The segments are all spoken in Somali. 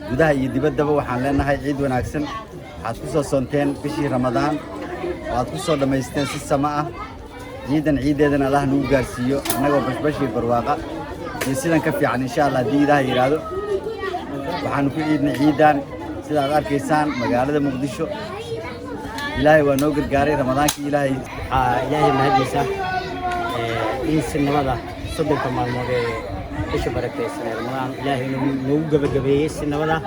gudaha iyo dibaddaba waxaan leenahay ciid wanaagsan waxaad ku soo soonteen bishii ramadaan waad ku soo dhammaysteen si sama ah ciidan ciideedana allah nagu gaarsiiyo annagoo bashbashii barwaaqa iyo sidan ka fiican insha allah haddii ilaahay yidhaahdo waxaanu ku ciidnay ciidan sida aad arkaysaan magaalada muqdisho ilaahay waa noo gargaaray ramadaankii ilaahay mahadiisa in si nabada soddonka maalmood ee bisha barakaysan ee ramadaan ilaahay nagu gabagabeeyey si nabada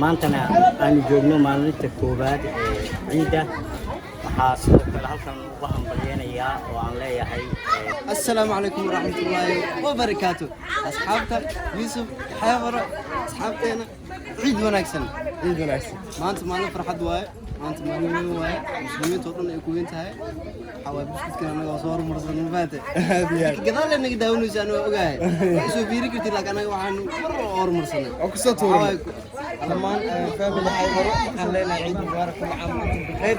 maantana aanu joogno maalinta koowaad ee ciidda waxaa sidoo kale halkan uga hambalyeynayaa oo aan leeyahay السلام عليكم ورحمة الله وبركاته أصحابك يوسف حيفر أصحابتنا عيد ونكسن ما أنت مالنا فرحة دواء ما أنت مالنا دواء مسلمين تقولون يكون هاي حوالي بسكت كنا نقصور مرسل نفاته كذا لنا كده ونسأل وجاي شو بيرك قلت لك أنا وعن مرة مرسل أقصد لما فاميلي حيفر خلينا عيد مبارك كل عام وأنتم بخير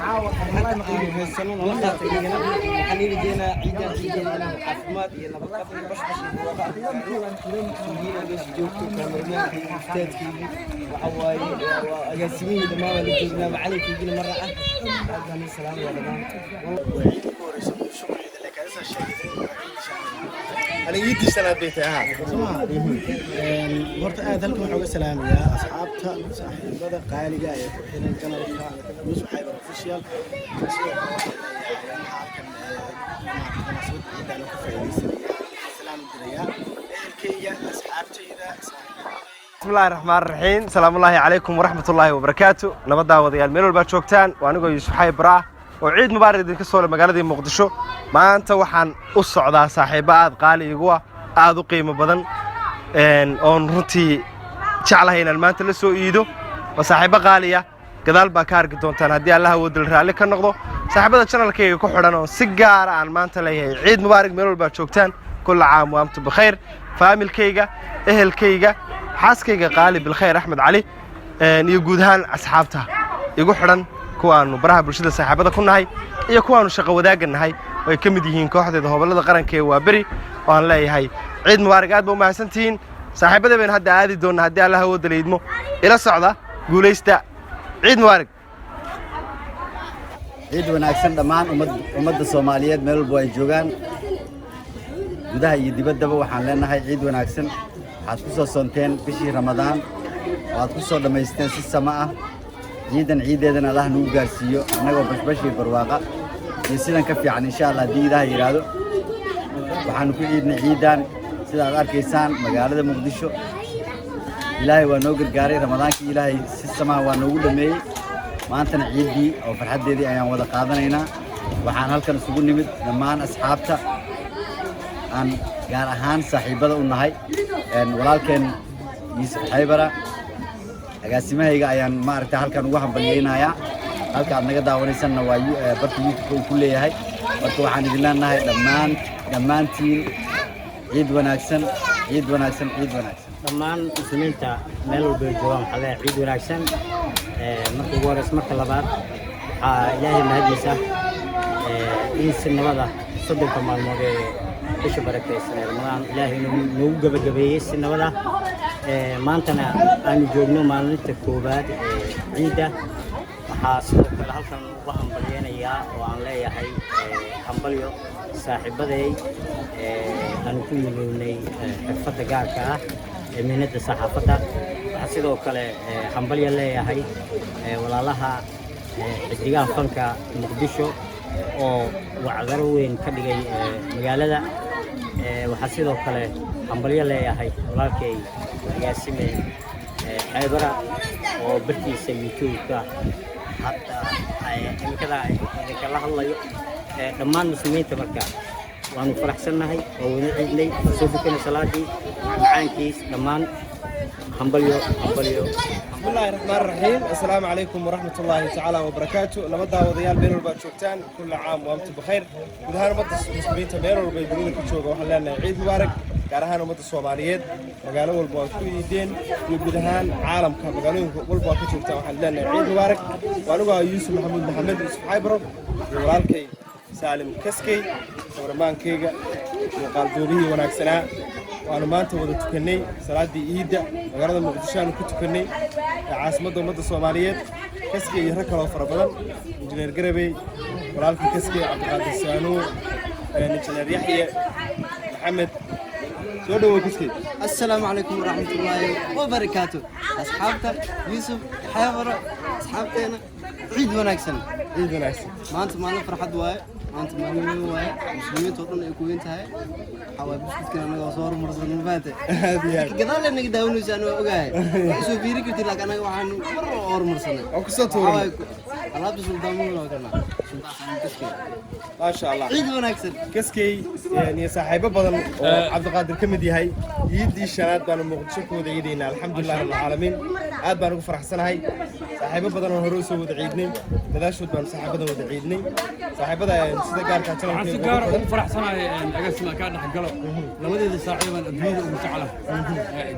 حتى نقيم في السنة والله تجينا حنيجي جينا عيد عفمات يلا بقفل بش جوكتو كاميرمان استاذ كيجي وحواي وأقسمين دماغ اللي جبنا معلي كيجينا مرة أهل السلام يا جماعة أنا يدي سنة بيتها horta aad halkan waxaan uga salaamayaa asxaabta saaxiibada qaaliga ee ku xiran kanalka Yusuf Xaybar official بسم الله الرحمن الرحيم السلام الله عليكم ورحمة الله وبركاته نبض وضيال ميلو الباتشوكتان وأنا يوسف حيبر وعيد مبارك دين كسول مقالة مقدشو ما أنت وحن الصعدة صاحبات قالي يقوى هذا قيمة بدن أن رتي شعلها هنا المانت اللي سو إيده وصاحبة غالية كذا بكار كتون تنادي الله ودل رالي كان نقضه صاحبة الشنال كي كحرنا سجارة عن مانت اللي هي عيد مبارك ميلو الباتشوكتان كل عام وأنتم بخير فامل كيجا أهل كيجا حاس كيجا قالي بالخير أحمد علي يجودهان أصحابتها يقحرن kuwaanu baraha bulshada saaxiibada ku nahay iyo kuwaanu shaqo wadaaganahay way ka mid yihiin kooxdeeda hobalada qaranka ee waa bari oo aan leeyahay ciid mubaarak aad baa u mahadsantihiin saaxiibada been hadda aadi doona haddii Allah wada leedmo ila socda guuleysta ciid mubaarak ciid wanaagsan dhammaan ummadda Soomaaliyeed meel walba ay joogaan gudaha iyo dibaddaba waxaan leenahay ciid wanaagsan waxaad ku soo soonteen bishii ramadaan waad ku soo dhammaysteen si sama ah ciidan ciideedana allah nagu gaarsiiyo annagoo bashbashii barwaaqa iyo sidan ka fiican insha allah haddii ilaahay yidhaahdo waxaanu ku ciidnay ciidan sida aad arkaysaan magaalada muqdisho ilaahay waa noo gargaaray ramadaankii ilaahay si samaha waa noogu dhameeyey maantana ciiddii oo farxaddeedii ayaan wada qaadanaynaa waxaan halkan isugu nimid dhammaan asxaabta aan gaar ahaan saaxiibada u nahay walaalkeen Yusuf Xaybara agaasimahayga ayaan maaragtay halkan ugu hambalyeynaya halka aad naga daawanaysanna waa barta YouTube uu ku leeyahay marka waxaan idin leenahay dhammaantiin ciid wanaagsan dhammaan muslimiinta meel walba joogaan waxaa leeyahay ciid wanaagsan marka ugu horeysa marka labaad waxaa ilaahay mahadiisa in si nabada soddonka maalmood ee bisha barakaysan ee ramadaan ilaahay nagu gabagabeeyey si nabada maantana aanu joogno maalinta koowaad ee ciidda waxaa sidoo kale halkan uga hambalyeynayaa oo aan leeyahay hambalyo saaxiibaday aanu ku midownay xirfadda gaarka ah ee mihnada saxaafadda waxaa sidoo kale hambalyo leeyahay walaalaha xisbigaha fanka muqdisho oo wacdaro weyn ka dhigay magaalada waxaa sidoo kale hambalyo leeyahay walaalkay agaasime Xaybara oo bartiisa YouTube-ka hadda imikada kala hadlayo dhammaan muslimiinta marka waanu faraxsanahay oo wada ciidnay soo bukana salaadii macaankiis dhammaan hambalyo بسم الله الرحمن الرحيم السلام عليكم ورحمة الله تعالى وبركاته لما دعوا ضيال بيرو الباتشوكتان كل عام وأنتم بخير ودهان مدة المسلمين تبيرو وبيدرون كتشوغا وحلالنا عيد مبارك كارهان مدة الصوماليات مقالوا والبوكويدين وبدهان عالم كمقالوا والبوكويدين وحلالنا عيد مبارك وأنا يوسف محمد يوسف حيبر ورالكي سالم كسكي ورمان كيغا وقال دوبي وناكسنا waanu maanta wada tukanay salaadii ciidda magaalada muqdisho aanu ku tukanay caasimadda ummadda Soomaaliyeed kaskay iyo rag kale oo fara badan injineer Garabey walaalkii kaskay Cabdiqaadir Saano injineer Yaxye Maxamed soo dhawo kaskay السلام عليكم ورحمة الله وبركاته أصحابتا يوسف حيبرة أصحابتنا عيد وناكسن ciid wanaagsan ما أنت معنا فرحة واي ما أنت معنا واي مسلمين تقولون يكون هاي حوالي بسكت كنا نقصور مرزق نباتة هذه كذا لنا قدامنا جانوا وجاي شو بيري قلت لك أنا وعن مرة أور مرسنا oo ku soo tuuray الله بسول دامون لو كنا ma sha Allah عيد وناكسن kaskay iyo saaxiibo badan oo Cabdiqaadir kamid yahay ciidii shanaad baan muqdisho ku wada ciideynaa alxamdulillaah rabbil caalamiin aad baan ugu faraxsanahay saaxiibo badan oo hore u soo wada ciidnay dadaashood baan saaxiibada wada ciidnay saaxiibada sida gaarka waxaan si gaar ah ugu faraxsanahay agaasima ka dhex galo labadeeda saaxiiban adduunyada ugu jeclahay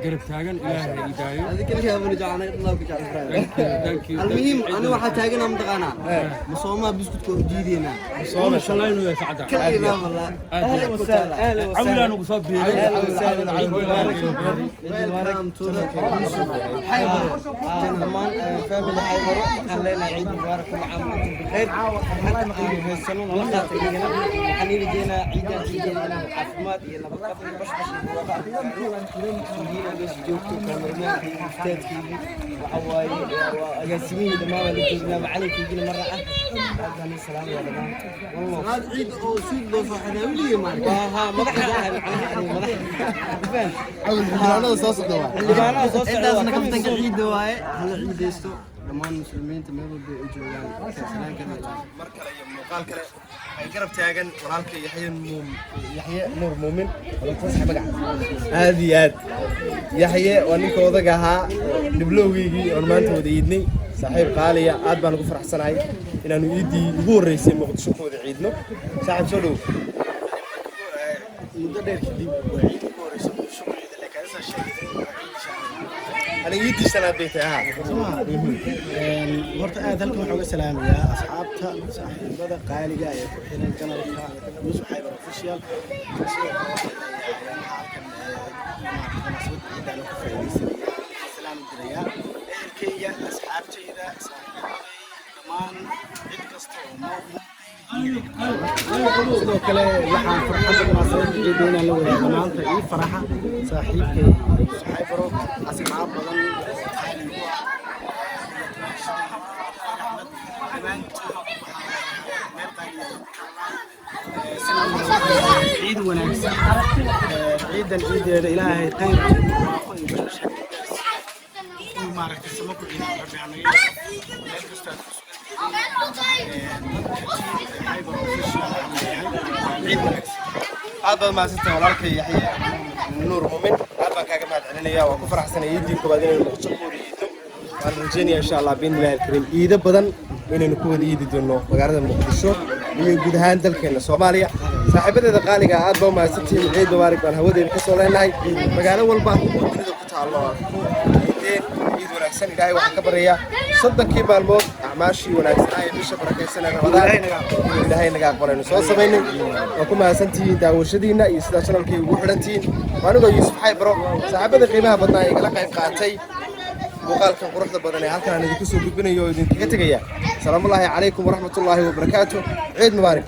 garab taagan ilaahay hidaayo هذه كلها من جعلنا الله بجعل فرائض المهم أنا واحد تاجنا مدقنا مصومة بسكت كوردينا ما شاء الله انه سعد كلنا والله أهلا وسهلا أهلا عمل انا قصاد بيه أهلا وسهلا حيبر جنهمان فاميلي حيبر أهلنا عيد مبارك كل عام وأنتم بخير حتى نقيم في السنون الله خاطرنا حنين جينا عيدا جينا عفمات يلا بقى بش جينا بس جوكتو كاميرمان في مفتاتي وحواي وأقاسمين لما ولدنا معلي في جينا مرة أهلا السلام يا جماعة والله هذا عيد أو سيد لو صحنا ولي مالك ها مدح جاهل مدح فين أنا soo socdo أنت أصلا كنت عيد دواي هلا عيد يستو لما المسلمين تمروا بإجوان كسلام كذا mar kale iyo muuqaal kale ay garab taagan walaalkay Yaxye Nuur Muumin oo ku sax magac aad iyo aad Yaxye waa ninka odaga ahaa diblowgii oo maanta wada ciidnay saaxiib qaaliya aad baan ugu faraxsanahay inaanu ciidii ugu horeysay muqdisho ku wada ciidno saaxiib soo dhow muddo dheer kadib waa ciid ugu horeysa muqdisho ku ciida laakiin isa sheegay aniga ciidii shanaad bay tahay horta aad halkan waxaan uga salaamayaa asxaabta saaxiibada qaaliga ee ku xiran kanalka Yusuf Xaybar official sidoo kale halkan munaasabad ciidana ku faa'iideysanaya salaam diraya ehelkayga asxaabtayda saaxiibada dhammaan cid kasta oo sidoo kale waxaan farxadda munaasabada ciidana la wadaagaa maanta ii faraxa saaxiibkay Yusuf Xaybar asxaab badan عيد وناكسن عيدا عيد إلهي خير مارك السمك عيد ربي عنه aad baad mahadsantahay walaalkay Yaxye Nuur Muumin aad baan kaaga mahadcelinayaa waan ku faraxsanahay ciidii koobaad inaynu muqdisho ku wada ciidno waan rajaynayaa insha Allah biidhnillaahi alkariim ciido badan inaynu ku wada ciidi doono magaalada muqdisho iyo guud ahaan dalkeena Soomaaliya saaxiibadeeda qaaliga aad baa mahadsantihiin ciid mubaarak baan hawadeena ka soo leenahay magaalo walba oo dunida ku taalo ciid wanaagsan ilaahay waxaan ka baryayaa soddonkii maalmood acmaashii wanaagsan ay bisha barakaysan Ramadaan ilaahay naga aqbalayno soo sameynay waa ku mahadsantihiin daawashadiina iyo sida channelkii ugu xirantiin anigoo Yusuf Xaybar saaxiibada qiimaha badnaa ee kala qayb qaatay muuqaalkan quruxda badan ee halkan aan idinku soo gudbinayo oo idinkaga tagaya salaamu alaykum waraxmatullaahi wabarakaatuh ciid mubaarak